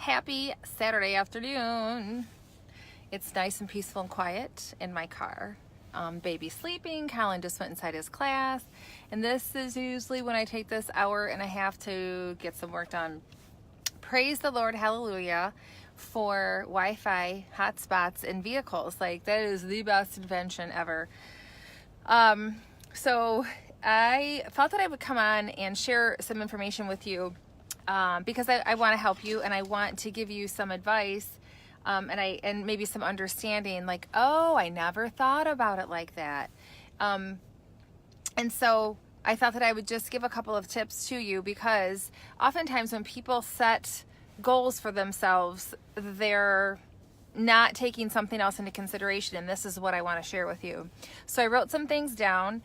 Happy Saturday afternoon. It's nice and peaceful and quiet in my car. Baby's sleeping, Colin just went inside his class, and this is usually when I take this hour and a half to get some work done. Praise the Lord, hallelujah, for Wi-Fi hotspots in vehicles. Like, that is the best invention ever. So I thought that I would come on and share some information with you because I want to help you, and I want to give you some advice and maybe some understanding, like, oh, I never thought about it like that. And so I thought that I would just give a couple of tips to you, because oftentimes when people set goals for themselves, they're not taking something else into consideration, and this is what I want to share with you. So I wrote some things down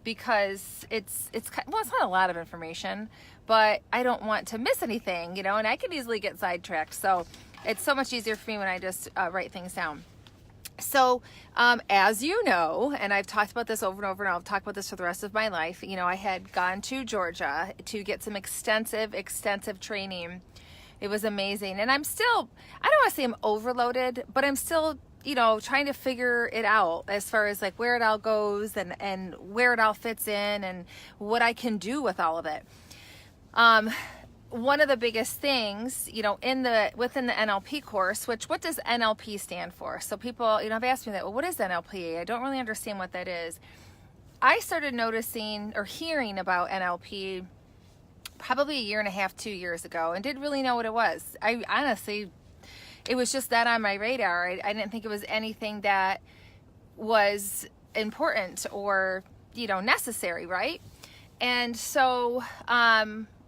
because it's not a lot of information, but I don't want to miss anything, and I can easily get sidetracked. So it's so much easier for me when I just write things down. So as you know, and I've talked about this over and over, and I'll talk about this for the rest of my life, I had gone to Georgia to get some extensive training. It was amazing. And I'm still, I don't want to say I'm overloaded, but I'm still, trying to figure it out as far as like where it all goes and where it all fits in and what I can do with all of it. One of the biggest things, within the NLP course, what does NLP stand for? So people, have asked me that, well, what is NLP? I don't really understand what that is. I started noticing or hearing about NLP probably 1.5 years, 2 years ago, and didn't really know what it was. I honestly, it was just that on my radar. I didn't think it was anything that was important or, necessary, right? And so,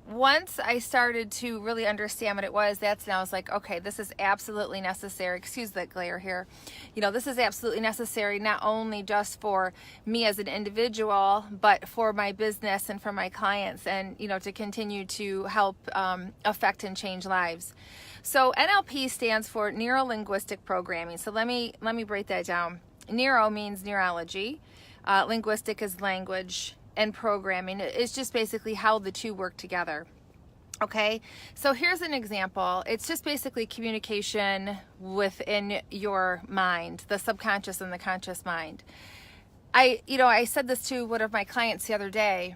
once I started to really understand what it was, that's when I was like, okay, this is absolutely necessary. Excuse the glare here. This is absolutely necessary, not only just for me as an individual, but for my business and for my clients, and, to continue to help affect and change lives. So NLP stands for Neuro-Linguistic Programming. So let me break that down. Neuro means neurology. Linguistic is language. And programming is just basically how the two work together. Okay, so here's an example. It's just basically communication within your mind, the subconscious and the conscious mind. I said this to one of my clients the other day.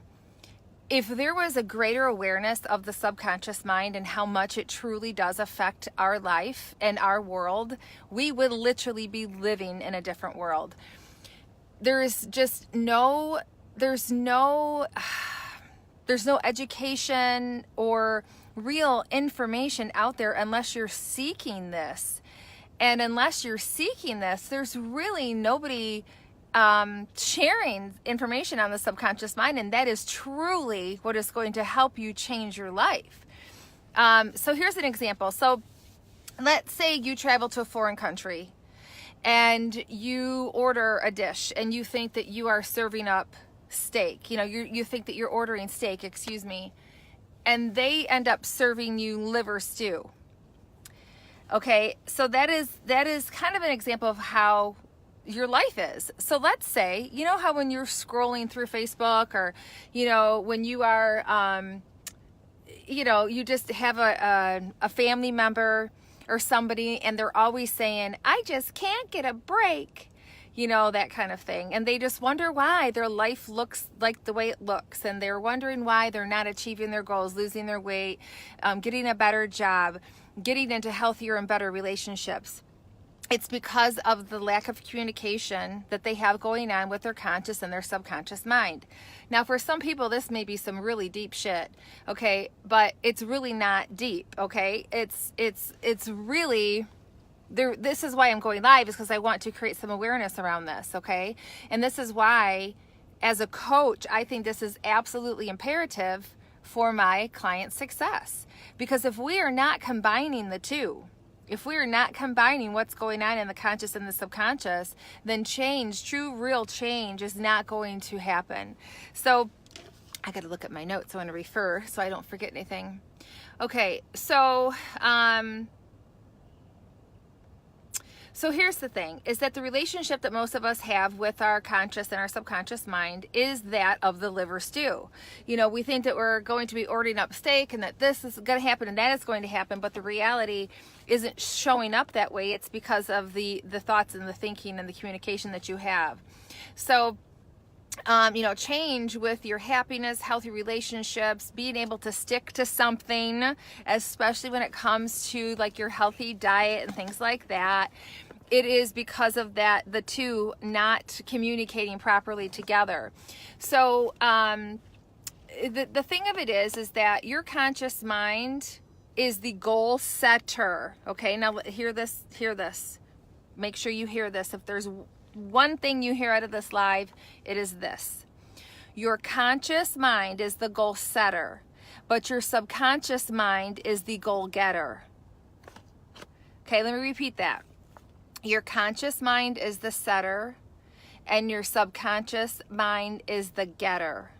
If there was a greater awareness of the subconscious mind and how much it truly does affect our life and our world, we would literally be living in a different world. There's no education or real information out there unless you're seeking this. And unless you're seeking this, there's really nobody sharing information on the subconscious mind, and that is truly what is going to help you change your life. So here's an example. So let's say you travel to a foreign country and you order a dish and you think that you are serving up steak. You think that you're ordering steak, and they end up serving you liver stew. Okay, so that is kind of an example of how your life is. So let's say, how when you're scrolling through Facebook, or when you are you just have a family member or somebody, and they're always saying, I just can't get a break. That kind of thing. And they just wonder why their life looks like the way it looks. And they're wondering why they're not achieving their goals, losing their weight, getting a better job, getting into healthier and better relationships. It's because of the lack of communication that they have going on with their conscious and their subconscious mind. Now, for some people, this may be some really deep shit, okay? But it's really not deep, okay? It's really... This is why I'm going live, is because I want to create some awareness around this, okay? And this is why, as a coach, I think this is absolutely imperative for my client success. Because if we are not combining the two, if we are not combining what's going on in the conscious and the subconscious, then change, true, real change, is not going to happen. So I got to look at my notes. I want to refer so I don't forget anything. Okay, so So here's the thing, is that the relationship that most of us have with our conscious and our subconscious mind is that of the liver stew. You know, we think that we're going to be ordering up steak and that this is going to happen and that is going to happen, but the reality isn't showing up that way. It's because of the thoughts and the thinking and the communication that you have. So you know, change with your happiness, healthy relationships, being able to stick to something, especially when it comes to like your healthy diet and things like that. It is because of that, the two not communicating properly together. So the thing of it is that your conscious mind is the goal setter. Okay, now hear this. Make sure you hear this. If there's one thing you hear out of this live, it is this. Your conscious mind is the goal setter, but your subconscious mind is the goal getter. Okay, let me repeat that. Your conscious mind is the setter, and your subconscious mind is the getter.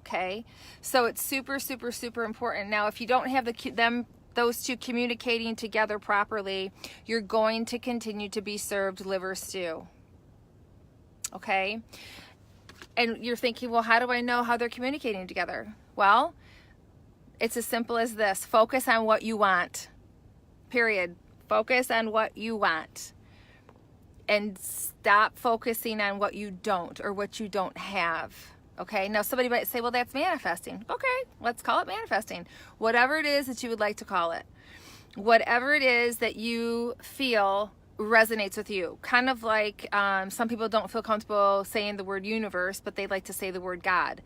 Okay, so it's super, super, super important. Now, if you don't have those two communicating together properly, you're going to continue to be served liver stew. Okay, and you're thinking, well, how do I know how they're communicating together? Well, it's as simple as this. Focus on what you want. Period. Focus on what you want. And stop focusing on what you don't or what you don't have. Okay, now somebody might say, well, that's manifesting. Okay, let's call it manifesting. Whatever it is that you would like to call it. Whatever it is that you feel resonates with you. Kind of like some people don't feel comfortable saying the word universe, but they like to say the word God.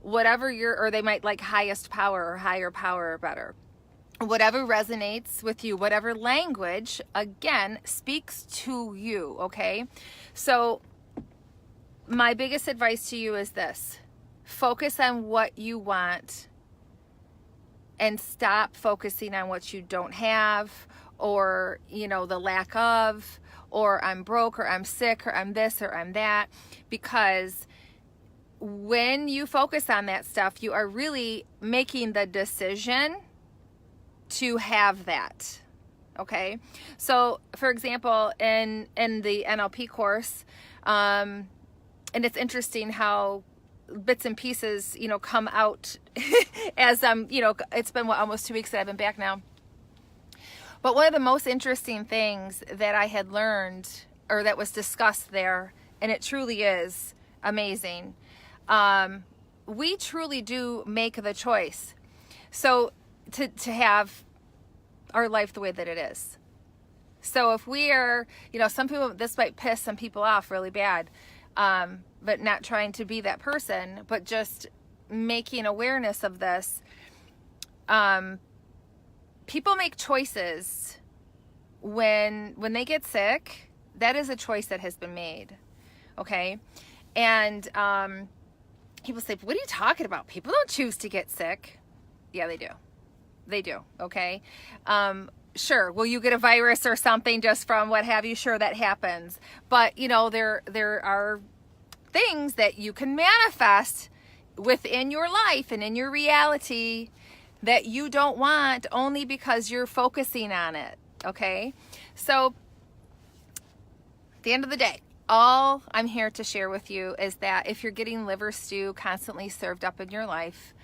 Whatever or they might like highest power or higher power better. Whatever resonates with you, whatever language, again, speaks to you, okay? So my biggest advice to you is this. Focus on what you want and stop focusing on what you don't have or, you know, the lack of, or I'm broke or I'm sick or I'm this or I'm that, because when you focus on that stuff, you are really making the decision to have that. Okay, so for example, in the NLP course, and it's interesting how bits and pieces, you know, come out as you know, it's been almost 2 weeks that I've been back now. But one of the most interesting things that I had learned, or that was discussed there, and it truly is amazing. We truly do make the choice. So to have our life the way that it is. So if we are, you know, some people, this might piss some people off really bad, but not trying to be that person, but just making awareness of this. People make choices when they get sick. That is a choice that has been made. Okay. And people say, what are you talking about? People don't choose to get sick. Yeah, they do. They do. Okay. Sure. Will you get a virus or something just from what have you? Sure, that happens. But you know, there are things that you can manifest within your life and in your reality that you don't want only because you're focusing on it. Okay. So at the end of the day, all I'm here to share with you is that if you're getting liver stew constantly served up in your life,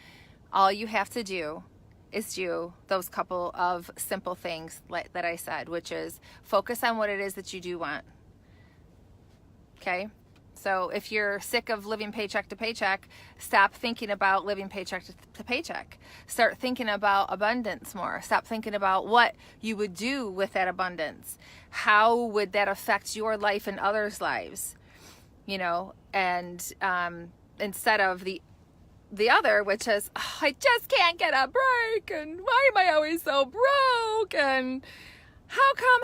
all you have to do is do those couple of simple things that I said, which is focus on what it is that you do want. Okay? So if you're sick of living paycheck to paycheck, stop thinking about living paycheck to paycheck. Start thinking about abundance more. Stop thinking about what you would do with that abundance. How would that affect your life and others' lives? You know, and instead of the other, which is, oh, I just can't get a break, and why am I always so broke, and how come,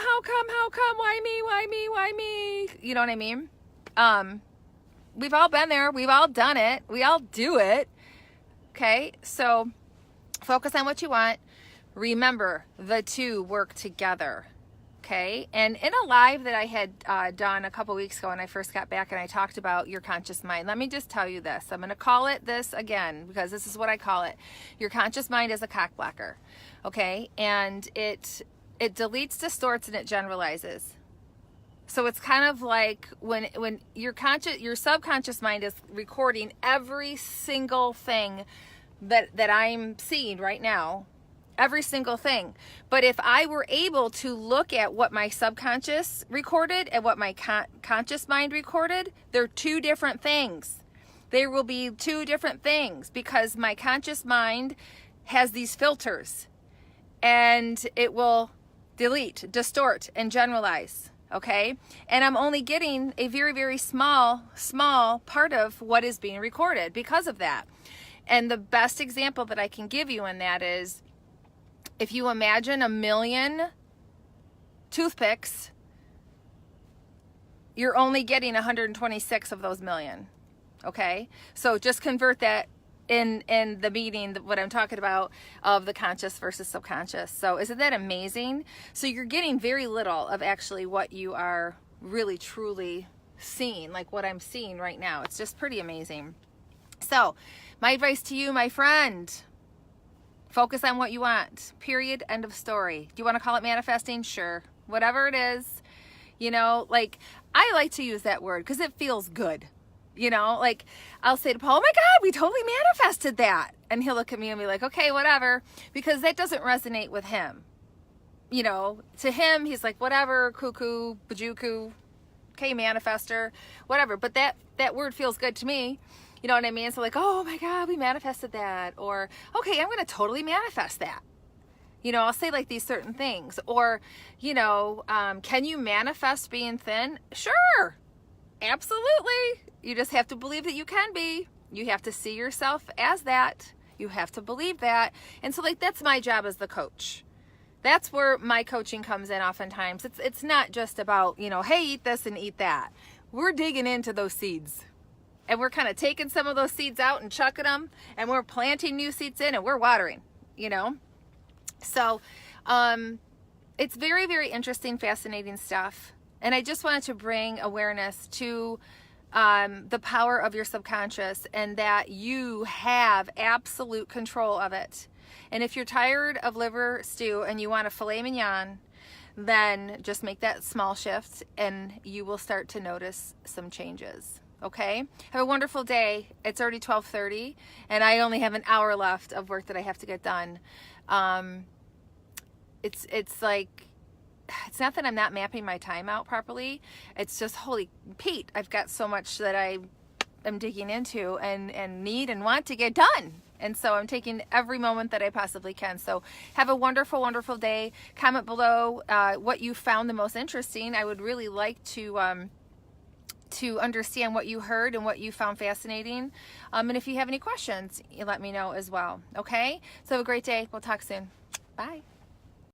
why me? You know what I mean? We've all been there. We've all done it. We all do it. Okay. So focus on what you want. Remember, the two work together. Okay. And in a live that I had done a couple weeks ago when I first got back and I talked about your conscious mind, let me just tell you this. I'm going to call it this again because this is what I call it. Your conscious mind is a cock blocker. Okay. And it deletes, distorts, and it generalizes. So it's kind of like when your subconscious mind is recording every single thing that I'm seeing right now, every single thing. But if I were able to look at what my subconscious recorded and what my conscious mind recorded, they're two different things. There will be two different things because my conscious mind has these filters and it will delete, distort, and generalize. Okay? And I'm only getting a very, very small part of what is being recorded because of that. And the best example that I can give you in that is if you imagine 1,000,000 toothpicks, you're only getting 126 of those million. Okay? So just convert that in the meeting, what I'm talking about of the conscious versus subconscious. So isn't that amazing? So you're getting very little of actually what you are really truly seeing, like what I'm seeing right now. It's just pretty amazing. So my advice to you, my friend, focus on what you want. Period. End of story. Do you want to call it manifesting? Sure. Whatever it is, you know, like I like to use that word because it feels good. You know, like I'll say to Paul, oh my God, we totally manifested that. And he'll look at me and be like, okay, whatever, because that doesn't resonate with him. You know, to him, he's like, whatever, cuckoo, bajuku, okay, manifester, whatever. But that word feels good to me. You know what I mean? So like, oh my God, we manifested that. Or, okay, I'm going to totally manifest that. You know, I'll say like these certain things. Or, you know, can you manifest being thin? Sure. Absolutely. You just have to believe that you can be. You have to see yourself as that. You have to believe that. And so like that's my job as the coach. That's where my coaching comes in oftentimes. It's not just about, you know, hey, eat this and eat that. We're digging into those seeds. And we're kind of taking some of those seeds out and chucking them, and we're planting new seeds in and we're watering, you know. So it's very, very interesting, fascinating stuff. And I just wanted to bring awareness to the power of your subconscious and that you have absolute control of it. And if you're tired of liver stew and you want a filet mignon, then just make that small shift and you will start to notice some changes. Okay? Have a wonderful day. It's already 12:30 and I only have an hour left of work that I have to get done. It's like, it's not that I'm not mapping my time out properly. It's just, holy Pete, I've got so much that I am digging into and need and want to get done. And so I'm taking every moment that I possibly can. So have a wonderful, wonderful day. Comment below what you found the most interesting. I would really like to understand what you heard and what you found fascinating. And if you have any questions, you let me know as well. Okay? So have a great day. We'll talk soon. Bye.